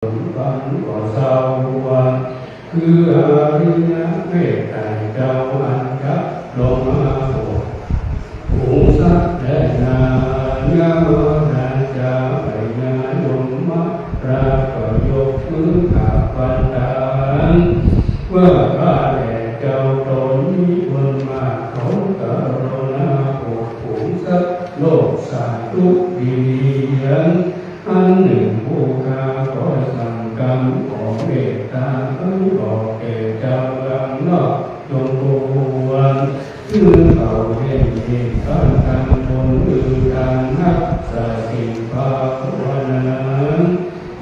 ฝันก็เศร้าวันคืออริยเมตไตรเจ้าอัญชลงมาโปรดภูสัตว์แดนายามราชาไปงานยมมาราก็ยกมือขาปันดานว่าข้าแต่เจ้าตนนี้บนมาของกรุณาโปรดภูสัตว์โลกสาธุดีเย็นอันหนึ่งผู้ข้าขอสั่งกรรมของเมตตาทั้งบอกแก่เจ้าลังนอกจงบวรคือเขาเห็นเห็นการทำบนอือทางนักสติภาวนา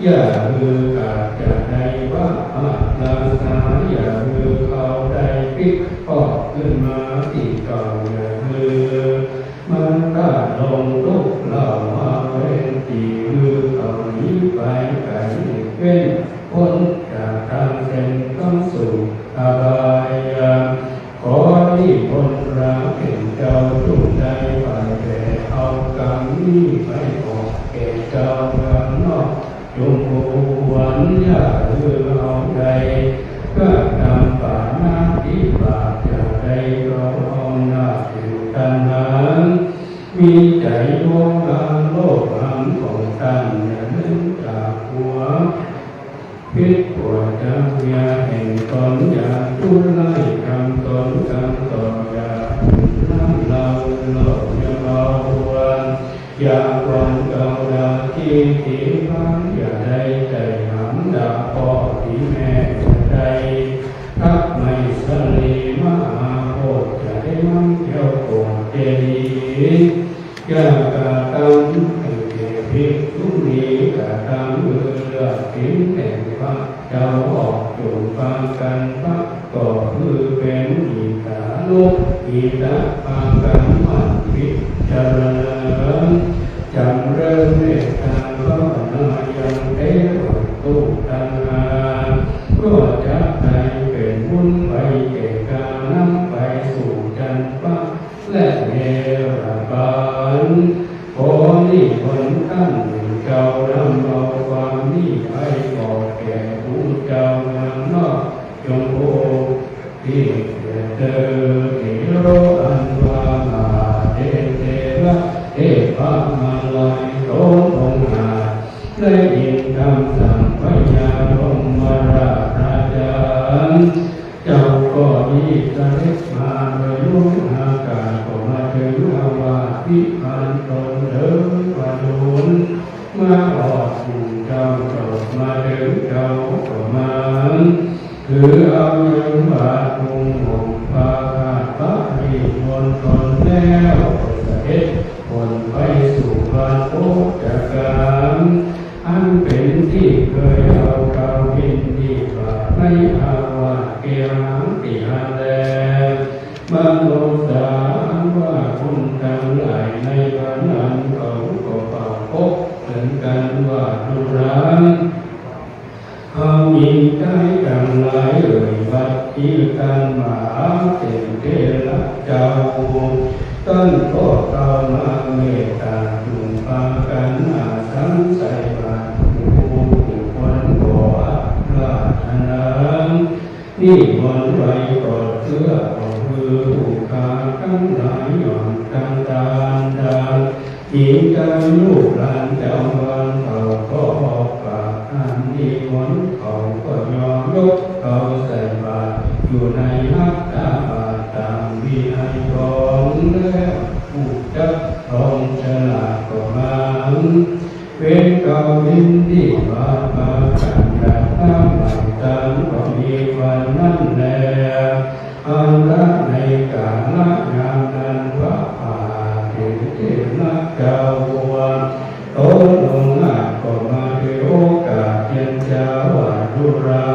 อย่าคืออาจจะได้ว่าอาลาสาอย่าคือเขาได้ปิกพอกขึ้นมาที่เก่าอย่าคือมันก็ลงทุกเหล่ามาเว้นที่คือเขาหนีไปไกลเว้นพ้นจากทางเส้นเข้าสู่อบายขอที่คนรักเห็นเจ้าทุกใจไปแต่เอากรรมนี้ไปออกแก่เจ้าเมืองนอกจงบวรอย่าลืมเอาใจก็ทำป่าหน้าที่บาปอย่าได้ร้องหน้าอยู่กันนั้นมีใจดวงกลางโลกธรรมของท่านอย่าเล่นจากหัวพิษปวดจะเมียแห่งตนอย่าทุไล่กรรมตนกรรมตนอย่าน้ำเราโลกอย่าเอาวันอย่าวันเก่าดาที่ที่พังอย่าได้ใจหำดาพ่อที่แม่อย่าได้ทักไม่สลีมหาโพธิ์อย่าได้มั่งเที่ยวโกงเจดีย์อย่ากระทำให้เกิดพิษทุกนี้กระทำมือเลือดทิ้งแห่งพระเจ้าออกจูงฟังกันพระก็คือเป็นอิตาลุอิตาฟังกันมันพิจารณาจำเริญเมตตาภาวนายังเทวตุตังหาก็จะได้เป็นบุญไปแก่การนำไปสู่จันทร์ฟ้าและเนรบานขอนิพนธ์ท่านหนึ่งเจ้านำเอาความนี้ไปบอกแก่ผู้เจ้าเมืองนอกจงโอที่เจอที่โรอันวามาเทเทระเทพามาลายโตองหาได้ยินคำสั่งพญาลงมาราชาเจ้าก็มีเสด็จมาโดยลุ่งอากาศก็มาถึงอาวาสพิพันธ์ตนเดินว่าดุลมาออกสู่เจ้าโปรดมาถึงเจ้าก็มาคือเอาเงินบาทมุงห่มผ้าขาดพระรีบนตนแล้วเสด็จผลไปสู่บ้านโอจักการอันเป็นที่เคยเอาเก่าหินที่บาในอาวาสเกียงติหันแลมโนสารว่าคุณทั้งหลายในวันนั้นเขาก็เป่าพบถึงกันว่าดุรังเอามีใจดังหลายวัดที่กันมาเป็นเทระเจ้าต้นก็เข้ามาเมตตาจุงพากันอาสังใส่บาตรผู้คนก่อพระธนานี่วันไว้กอดเสื้อของมือผู้ขาทั้งหลายหย่อนกันดานดานหญิงกันลูกหลานเจ้าวันเขาก็ออกปากอันดีวันเขาก็ยอมยกเขาใส่บาตรอยู่ในฮัตตาบาตตามวินัยของแล้วผู้จักรองฉลาดก็มาเป็นเก่าดินที่บาดบากันดับน้ำไหลตามก็มีวันนั้นแลอันละในกาลงามนั้นว่าป่าเห็นเทนักเจ้าวันโตลงอาก็มาด้วยโอกาสเย็นเจ้าวันดุรา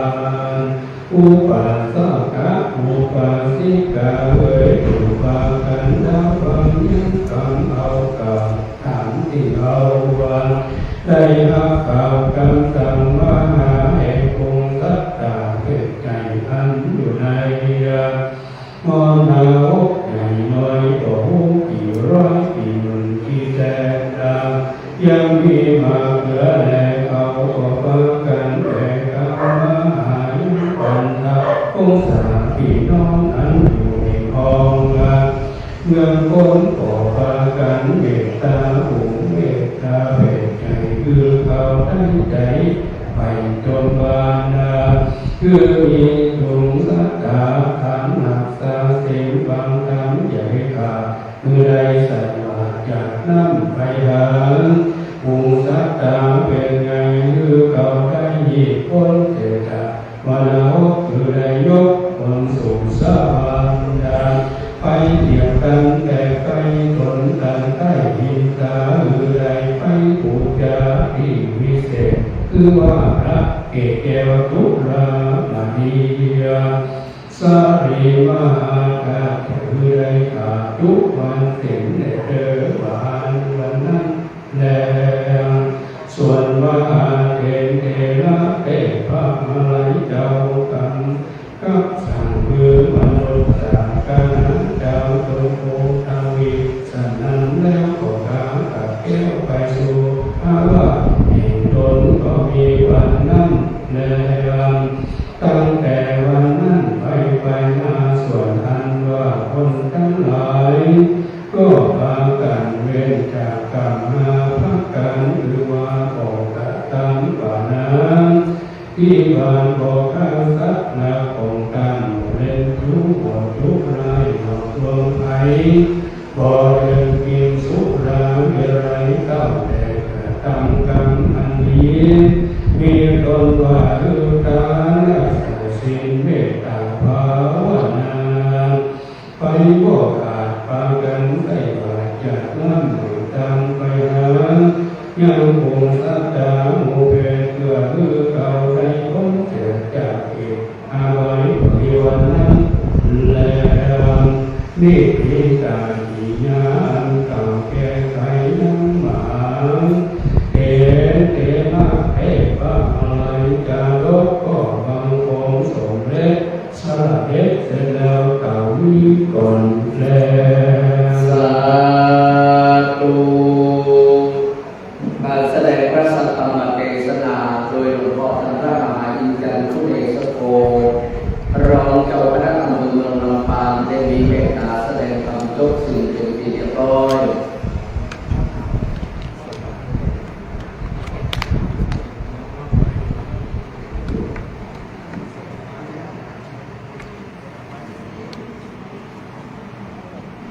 อุปาสกะอุปาสิกาเวยอุปากันดาวังยังกังเอากาถามที่เอาวันได้อาเก่ากันสังวาหาเอกคงสัตตาเพศใจอันอยู่ในมอนาอกใหญ่น้อยต่อหูกี่ร้อยกี่หมื่นกี่แสนดาวยังมีมาเหลือแลเขาก็ฟังกัน เมืองคนขอพากันเมตตาหูเมตตาเวทใจคือเขาตั้งใจไปจนบานดาคือมีถุงสัตตาขันหนักสาเสียงบางคำใหญ่ขาเมื่อใดสัตว์บาดจากน้ำไปหางหูสัตตาเป็นไงคือเขาได้ยีบพ้นเถิดวันหกคือได้ยกคนสู่สวรรค์ดาไปเทียบกันแต่ไปทนกันใต้หินตาหรือใดไปปูจาที่วิเศษคือว่าพระเกศแก้วทุลามณียาสารีมหาการคือใดขาดทุกวันเต็มแต่เดินวันนั้นแล้วส่วนว่าเทนเทระเตพระมาลัยเจ้ากันกับสั่งมือมนุษย์สากันเจ้าตัวโคทาวีสนั้นแล้วก็กากับแก้วไปสู่ภาวะแห่งตนก็มีวันนั้นแล้วตั้งแต่วันนั้นไปมาส่วนอันว่าคนทั้งหลายก็พากันเว้นจากกรรมมาพักกันหรือว่าออกตามป่านั้นที่บ้านบอกข้าสักนาคงกันเล่นทุกบ่ทุกไรหลอกลวงไผ่บ่เดินกินสุราเมื่อไรเต้าแต่ทำกรรมอันนี้มีตนว่าคือการสิ้นเมตตาภาวนาไปบอกขาดปากันไปว่าจากนั้นตามไปหายังคงสัตตาโมเปเกือคือเก่าในพ้นเสียจากเอกอาไว้ในวันนั้นแล้วนี่พิจารณาเก่าแก้ไขยังหมาเห็นเทมาเทพอะไรจะลบก็บางคงสมเล็จสละเด็จเสร็จแล้วเก่ามีก่อนแล้วสาธุการแสดงพระสัทธรรมเทศนาโดยหลวงพ่อท่านพระมหาอินทร์จันทุเรศโกรองเจ้าคณะอำเภอเมืองลำปางได้มีเมตตาแสดงธรรมจบสิ่งเป็นที่เรียบร้อย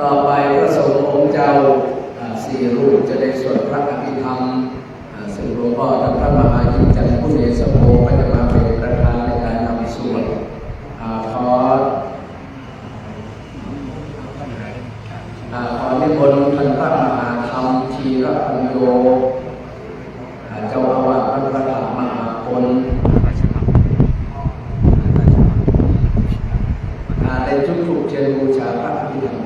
ต่อไปพระสงฆ์องค์เจ้าสี่รูปจะได้สวดพระอภิธรรมซึ่งหลวงพ่อท่านพระมหาอินทร์จันทพุเนศโกก็จะมาเป็นประธานในการนำสวดขอนิมนต์ท่านพระมหาธรรมธีรปัญโยเจ้าอาวาสวัดพระธรรมมหาพลได้จุดธูปเทียนบูชาพระอภิธรรม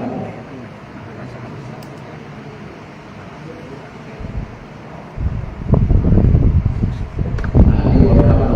นิมนต์พระบรม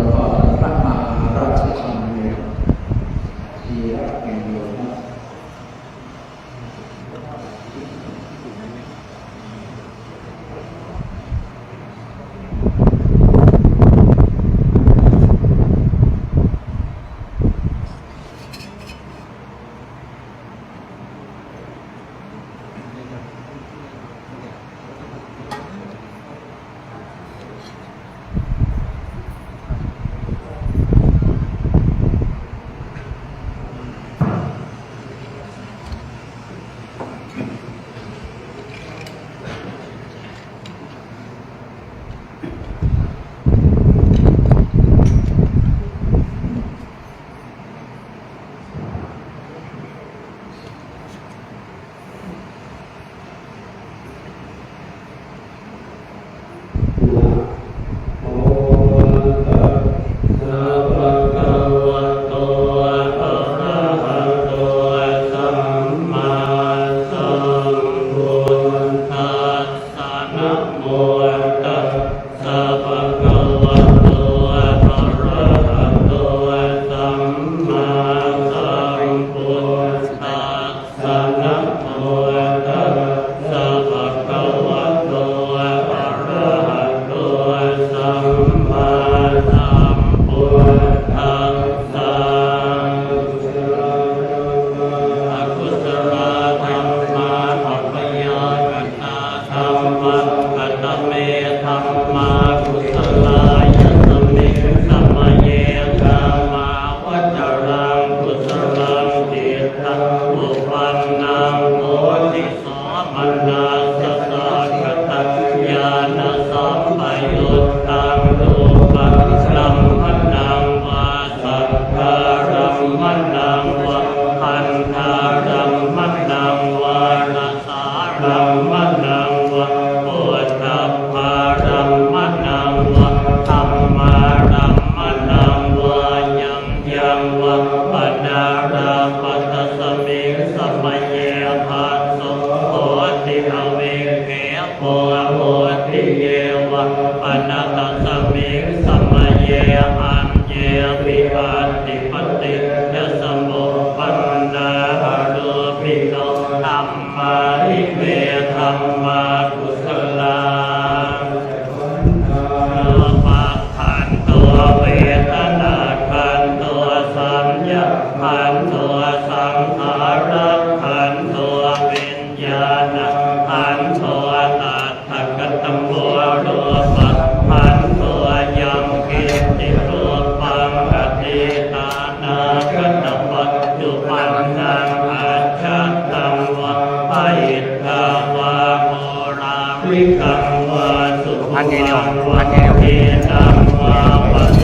ติรูปังอธิตานาคตปัจจุบันนังอาชัตตังวะปะอิตตาวะโมราริกังวะสุขังวะเทนังวะปะเส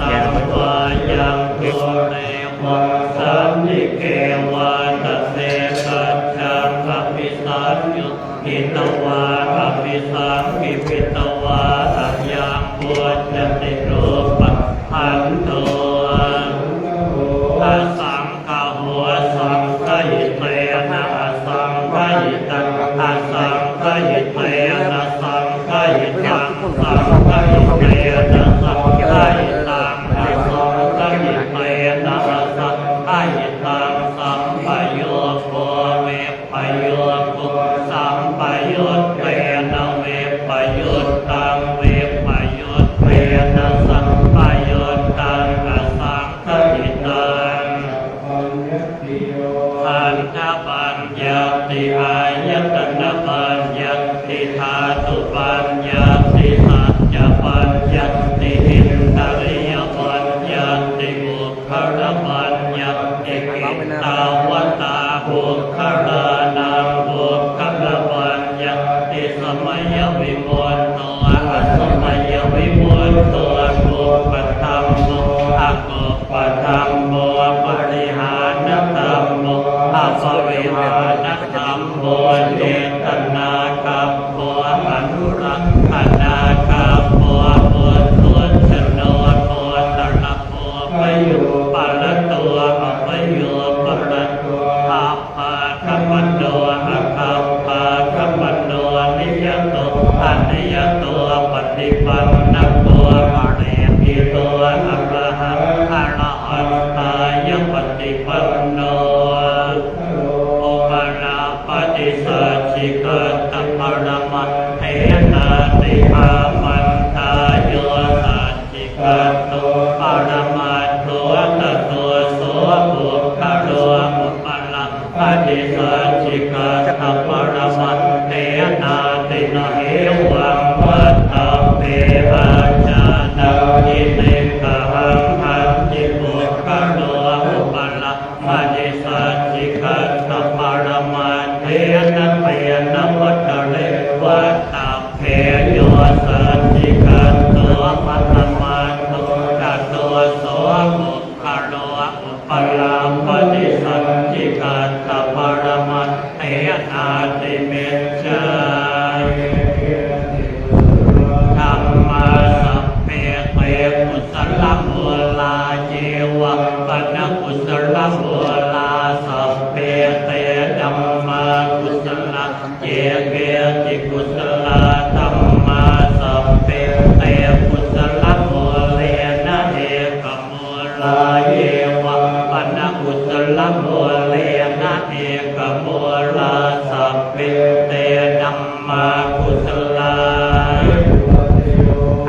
ตังวะยังตุเรวะสันติเกวะตัสเสกัจจังอภิสัญญุหิตวะอภิสังกิปิตวะอัญญังปุจจติรูปังพันโตอาสังฆาหัวสังฆยิเตนะอาสังฆยิตังอาสังฆยิเตนะสังฆยิตังสังฆยิเตนะสังฆยิตังอาสังฆยิเตนะอาสังฆยิตังสัมปโยโคเวปโยโคสัมปโยเตนะเวปโยตังเวปโยเตนะสัมปโยตังอาสังฆยิตังขันธปัญญติอายตนะปัญญติธาตุปัญญติสัจจปัญญติอินทริยปัญญติบุคคลปัญญติกิตตาวตาบุคคลานังบุคคลปัญญติสมัยวิมุตโตอสมัยวิมุตโตกุปธรรมโมอกุปธรรมโมปริหารธรรมโมอปริหารธรรมโมเจตนาคัมโมอนุรักษนาคัมโมปุตตุชโนโพตระโพปโยปะระตัวอปโยปะระตัวอาภาคัมโนอาคัมภาคัมโนนิยโตอนิยโตปฏิปันนโตอริยโตอะระหังอะระหันตายปฏิปันโนโอปาราปฏิสัจจิกัตตปรมัตถ์เทนาติอามันตายโยสัจจิกัตโตปรมัตถ์ตโตโสบุคคโลอุปาราปฏิสัจจิกัตตปรมัตถ์เทนาตินะเหวังวัตตเปอาจานาอิเตกะหังหันติบุคคโลอุปาราปฏิสัจจิกัตตปรมัตถ์เทนะเปนะวัตตะเรวัตตเพโยสัจจิกัตโตปัตตมัตโตกัตโตโสบุคคโลอุปาราปฏิสัจจิกัตตปรมัตถ์เทนาติเมจจายธัมมาสัพเพเตกุศลมูลาเจวะปนกุศลมูลาสัพเพเตธัมมากุศลเจเกจิกุศลธัมมาสัพเพเตกุศลมูเลนะเอกมูลาเยวะปนกุศลมูเลนะเอกมูลาสัพเพเตธัมมากุศลา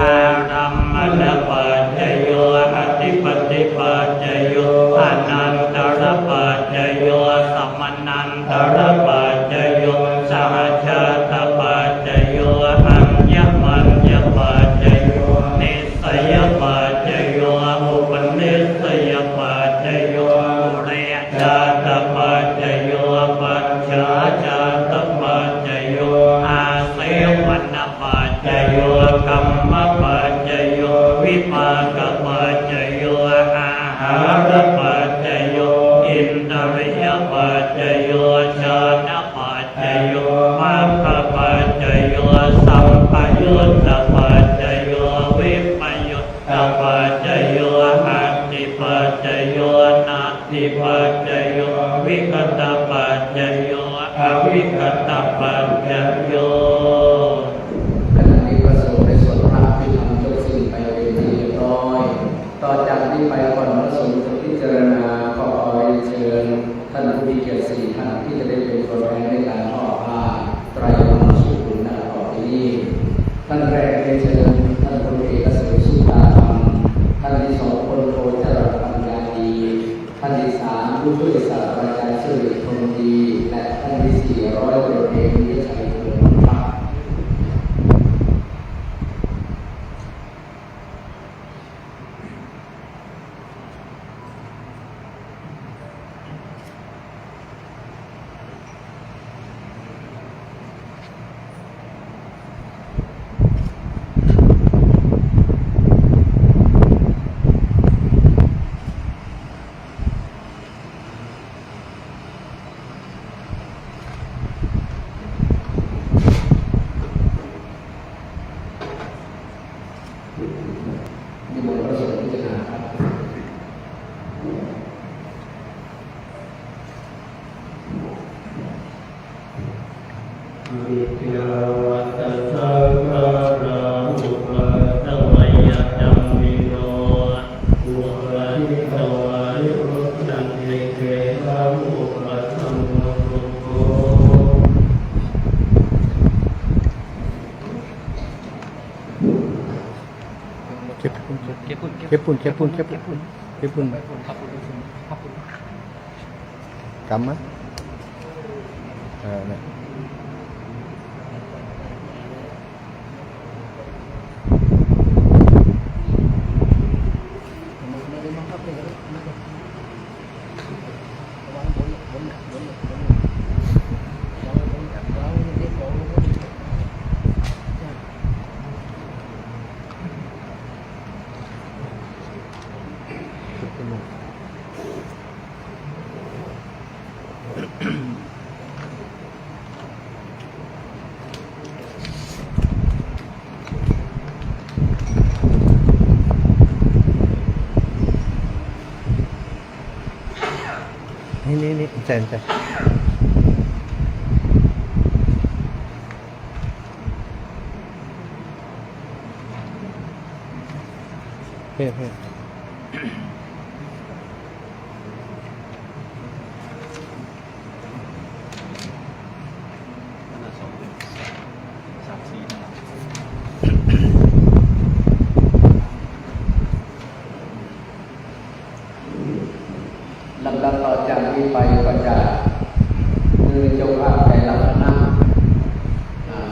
อารัมมณปัจจโยอธิปติปัจจโยอนันตรปัจจโยสัมมนันตรปัจจโยสหชาตปัจจโยอัญญมัญญปัจจโยนิสยปัจจโยอุปนิสยปัจจโยปุเรชาตปัจจโยปัจฉาชาตปัจจโยอาเสวนปัจจโยกัมมปัจจโยวิปากปัจจโยอาหารปัจจโยอินทริยปัจจโยชานะปัจจโยมัคคปัจจโยสัมปยุตตปัจจโยวิปยุตตปัจจโยอัตติปัจจโยนัตติปัจจโยวิคตปัจจโยอวิคตปัจจโยขณะนี้ประสงค์ในส่วนพระพิธรรมจบสิ้นไปเป็นที่เรียบร้อยต่อจากนี้ไปก่อนพระสงฆ์จะพิจารณาขอเรียนเชิญท่านผู้มีเกียรติ4ท่านที่จะได้เป็นตัวแทนในการทอดผ้าไตรภรมสุขุนณต่อที่นี้ท่านแรกเรียนเชิญท่านพลเอกเกษมสุตาธรรมท่านที่2พลโทจรัสปัญญาดีท่านที่3ผู้ช่วยศาสตราจารย์สิริพงษ์ดีและท่านที่4ร้อยตำรวจเอกวิชัยเกิดพัก ข ปุ่นแค่ปุ่นกำมั้ยเนี่ยนี่ใจเพ่ลำดับต่อจากนี้ไปก็จะคือเจ้าภาพแต่ละคณะ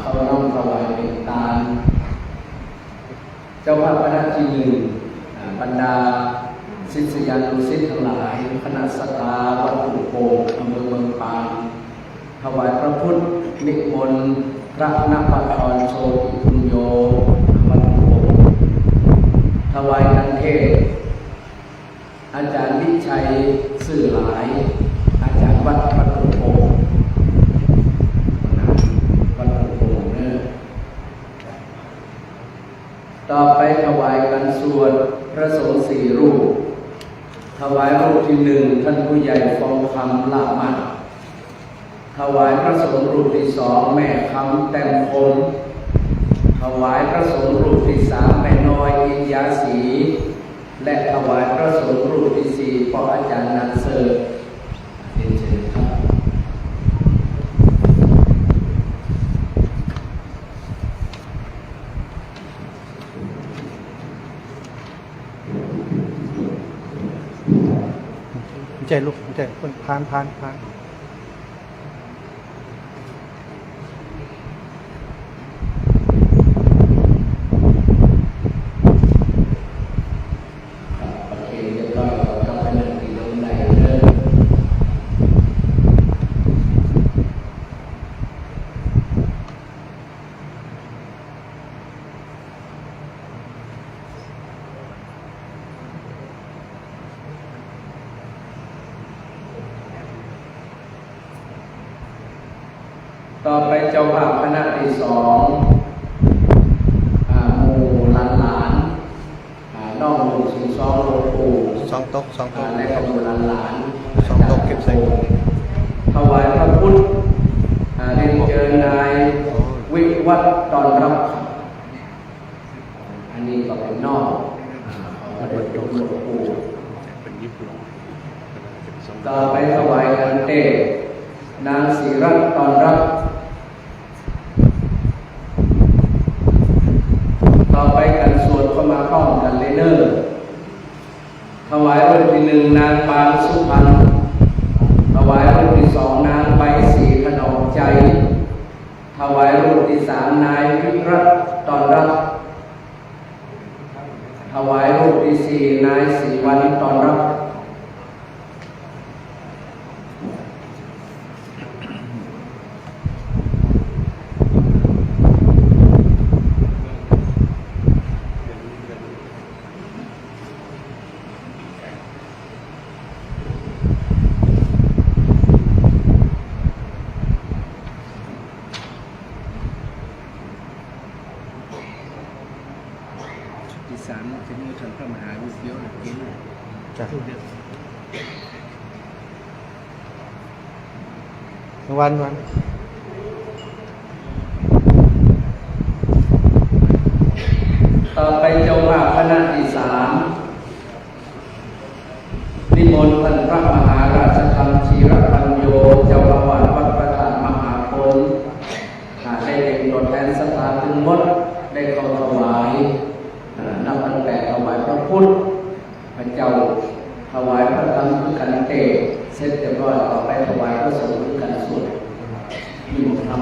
เขาน้อมถวายเป็นทานเจ้าภาพคณะที่หนึ่งบรรดาศิษยานุศิษย์ทั้งหลายคณะสัตตาวัดหลวงโป่งอำเภอเมืองปางถวายพระพุทธนิมนต์พระนภธรโชติปุญโญวัดหลวงโป่งถวายกันเทศอาจารย์วิชัยสื่อหลายอาจารย์วัดหลวงโป่งวัดหลวงโป่งเนี่ยต่อไปถวายกันสวดพระสงฆ์4 รูปถวายรูปที่ 1ท่านผู้ใหญ่ฟองคำลามันถวายพระสงฆ์รูปที่ 2แม่คำแต้มพลถวายพระสงฆ์รูปที่ 3แม่น้อยอินยาศรีและถวายพระสงฆ์รูปที่ 4พ่ออาจารย์นันเสิร์เรียนเชิญครับใจลูกใจพานต่อไปเจ้าภาพคณะที่ 2หมู่หลานน้องหลวงสิงห์หลวงปู่2 โต๊ะและก็หมู่หลาน2 โต๊ะเก็บใส่ถวายพระพุทธเรียนเชิญนายวิวัฒน์ตอนรับอันนี้ก็เป็นนอกของหลวงปู่ต่อไปถวายกันเตนางศรีรัตน์ตอนรับต่อไปกันสวดเข้ามาพร้อมกันเลยเนอร์ถวายรูปที่ 1นางปางสุพรรณถวายรูปที่ 2นางใบศรีขนมใจถวายรูปที่ 3นายวิรัตน์ตอนรับถวายรูปที่ 4นายศรีวันตอนรับที่ 3จะมีชนพระมหาวิทยาลัยกินจ้ะวัน ต่อไปเจ้าภาพคณะที่ 3นิมนต์ท่านพระมหาราชธรรมชีรปัญโยเจ้าอาวาสวัดพระธาตุมหาพลได้เป็นตัวแทนสถานทั้งหมดได้เข้าถวายนับตั้งแต่ถวายพระพุทธ ถวายพระธรรมคือกันเตะเสร็จเรียบร้อยต่อไปถวายพระสงฆ์คือกันสวดยิ่งทำ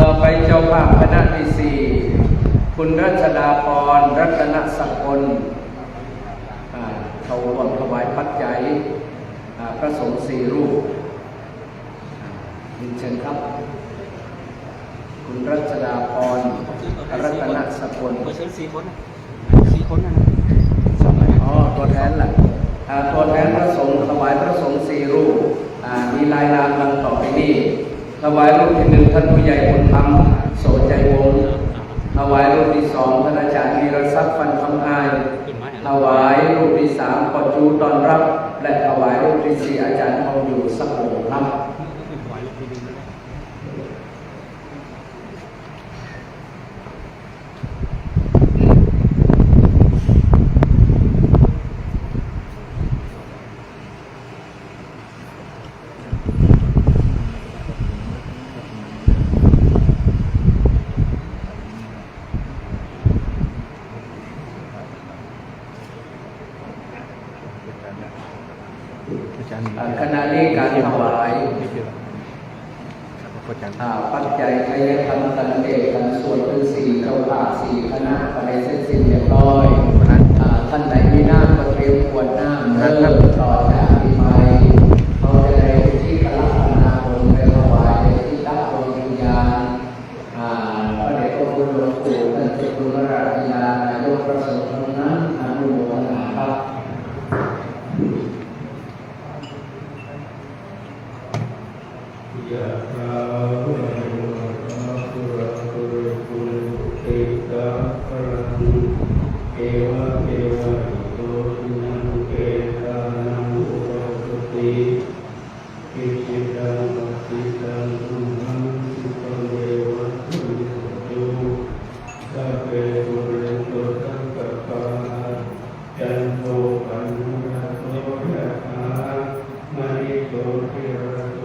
ต่อไปเจ้าภาพคณะที่สี่คุณรัชดาพรรัตนสกลเขาร่วมถวายปัจจัยพระสงฆ์สี่รูปเชิญครับคุณรัชดาพรรัตนสกล4 คนนะอ๋อตัวแทนแหละตัวแทนพระสงฆ์ถวายพระสงฆ์สี่รูปมีรายนามดังต่อไปนี้ถวายรูปที่หนึ่งท่านผู้ใหญ่บุญธรรมโสใจวงศ์ถวายรูปที่สองท่านอาจารย์วีรศักดิ์ฟันคำอายถวายรูปที่สามปอจูตอนรับและถวายรูปที่สี่อาจารย์ทองอยู่สักโหครับขณะนี้การถวายปัจจัยไทยธรรมกันเอกกันส่วนเป็นสี่เจ้าภาพสี่คณะภายในเสร็จสิ้นเรียบร้อยท่านไหนมีน้ำก็เตรียมขวดน้ำเริ่มต่อจากนี้ไปเขาจะได้ที่กลักษณะองค์ไปถวายที่ตั้งองค์วิญญาณพระเดชพระคุณหลวงปู่ท่านเจ้าคุณราชยานายกพระสงฆ์ทั้งนั้นอนุโมทนาครับยะถาวะริวหาปุราปุริปุเรนติสาคารังเอวะเมวะอิโตทินังเกตานังอุปาสติอิจิตังปฏิตังตุมหังสุปเมวะตุตุสัพเพปุเรนโตสังกปาจันโทปะนะโตยะถามณิโตติระโต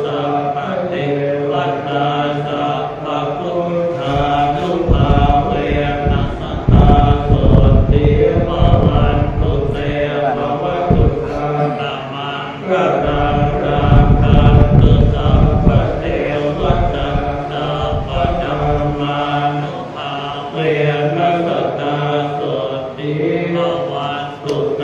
สัพพะเทว วัตตาสัพพะพุทธานุภาเวนัสตาโสติภวันตุเตภวตุสังตมังกตังราคันตุสัพพะเทวตังสัพพะธัมมานุภาเวนัสตาโสติภวันตุเต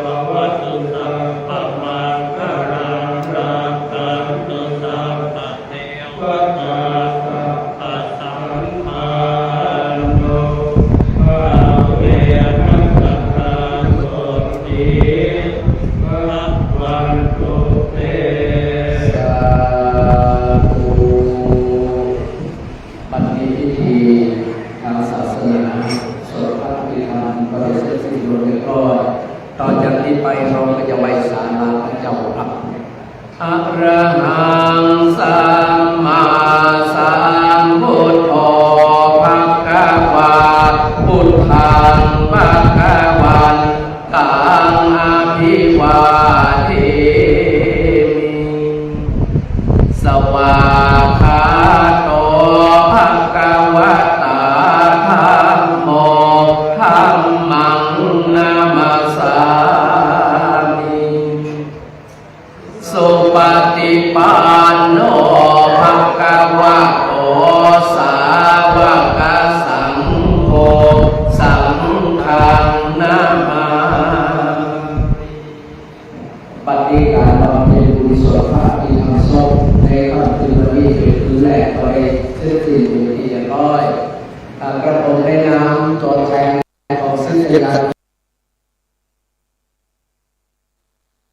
ภวตุสัพพะมังคลังราคันตุสัพพะเทวตาสัพพะสังฆานุภาเวนัสตาโสติภวันตุเต สาธุบัดนี้พิธีทางศาสนาสวดพระอภิธรรมก็ได้เสร็จสิ้นลงเรียบร้อยต่อจากนี้ไปเราก็จะไปศาลาพระเจ้าค่ะอะระหังสัมมาสัมพุทโธภะคะวะพุทธังภะคะวันตังอะภิวาเทมิ สวากขาโตภะคะวะตาธัมโมธัมมังนามัสสามิ สุปฏิปันโนภะคะวะโตสาวกสังโฆสังฆังนามาปฏิการบำเพ็ญบุญสวดพระอภิธรรมศพในค่ำคืนวันนี้เป็นคืนแรกก็ได้เสร็จสิ้นเป็นที่เรียบร้อยกระผมได้นำตัวแทนของศิษยา